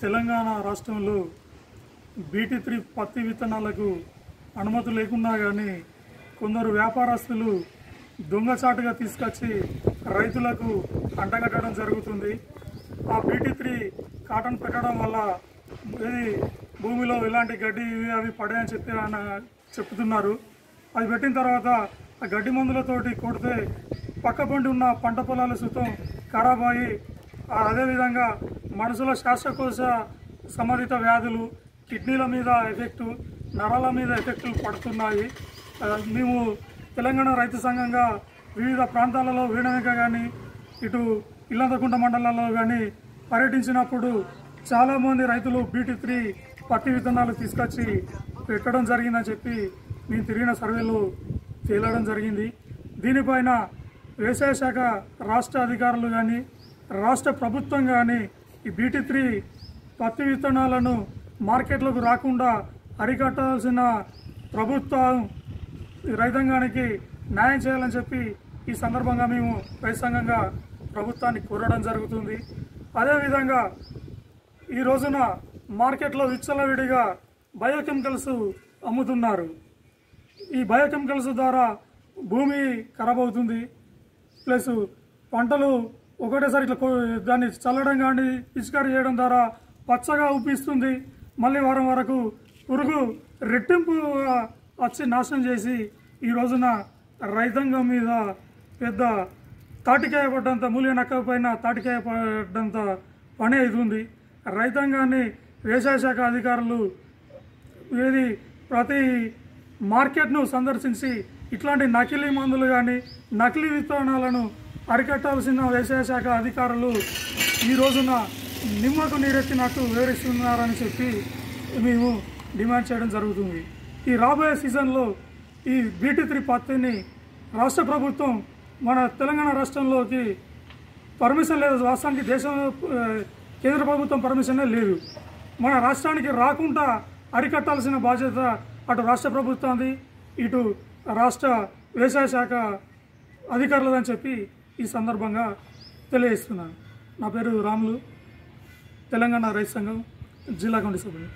తెలంగాణ రాష్ట్రంలో బీటీ3 పత్తి విత్తనాలకు అనుమతి లేకున్నా కానీ కొందరు వ్యాపారస్తులు దొంగచాటుగా తీసుకొచ్చి రైతులకు అంటగట్టడం జరుగుతుంది. ఆ బీటీ3 కాటన్ పెట్టడం వల్ల ఇది భూమిలో ఇలాంటి గడ్డి అవి పడాయని చెప్తున్నారు. అది పెట్టిన తర్వాత ఆ గడ్డి మందులతోటి కొడితే పక్కపండి ఉన్న పంట పొలాల సుతం ఖరాబ్ అయ్యి అదేవిధంగా మనుషుల శ్వాసకోశ సంబంధిత వ్యాధులు, కిడ్నీల మీద ఎఫెక్టు, నరాల మీద ఎఫెక్టులు పడుతున్నాయి. మేము తెలంగాణ రైతు సంఘంగా వివిధ ప్రాంతాలలో వీణనక కానీ ఇటు ఇల్లంతకుంట మండలాల్లో కానీ పర్యటించినప్పుడు చాలామంది రైతులు బీటీ3 పత్తి విత్తనాలు తీసుకొచ్చి పెట్టడం జరిగిందని చెప్పి మేము తిరిగిన సర్వేలో తేలడం జరిగింది. దీనిపైన వ్యవసాయ శాఖ రాష్ట్ర అధికారులు కానీ రాష్ట్ర ప్రభుత్వం కానీ ఈ బీటీ3 పత్తి విత్తనాలను మార్కెట్లోకి రాకుండా అరికట్టాల్సిన ప్రభుత్వం రైతాంగానికి న్యాయం చేయాలని చెప్పి ఈ సందర్భంగా మేము రైతు సంఘంగా ప్రభుత్వాన్ని కోరడం జరుగుతుంది. అదేవిధంగా ఈ రోజున మార్కెట్లో విచ్చలవిడిగా బయోకెమికల్స్ అమ్ముతున్నారు. ఈ బయోకెమికల్స్ ద్వారా భూమి ఖరాబ్ అవుతుంది, ప్లస్ పంటలు ఒకటేసారి ఇట్లా దాన్ని చల్లడం కానీ పిచికారీ చేయడం ద్వారా పచ్చగా ఊపిస్తుంది. మళ్ళీ వారం వరకు పురుగు రెట్టింపు వచ్చి నాశనం చేసి ఈ రోజున రైతాంగం మీద పెద్ద తాటికాయ పడ్డంత మూల్య నక్క పైన తాటికాయ పడ్డంత పని అవుతుంది. రైతాంగాన్ని వ్యవసాయ శాఖ అధికారులు ప్రతి మార్కెట్ను సందర్శించి ఇట్లాంటి నకిలీ మందులు కానీ నకిలీ విత్తనాలను అరికట్టాల్సిన వ్యవసాయ శాఖ అధికారులు ఈ రోజున నిమ్మకు నీరెత్తినట్టు వివరిస్తున్నారని చెప్పి మేము డిమాండ్ చేయడం జరుగుతుంది. ఈ రాబోయే సీజన్లో ఈ బీటీ3 పత్తిని రాష్ట్ర ప్రభుత్వం మన తెలంగాణ రాష్ట్రంలోకి పర్మిషన్ లేదు. వాస్తవానికి కేంద్ర ప్రభుత్వం పర్మిషనే లేదు. మన రాష్ట్రానికి రాకుండా అరికట్టాల్సిన బాధ్యత అటు రాష్ట్ర ప్రభుత్వాన్ని ఇటు రాష్ట్ర వ్యవసాయ శాఖ అధికారులదని చెప్పి ఈ సందర్భంగా తెలియజేస్తున్నాను. నా పేరు రాములు, తెలంగాణ రైతు సంఘం జిల్లా కమిటీ సభ్యులు.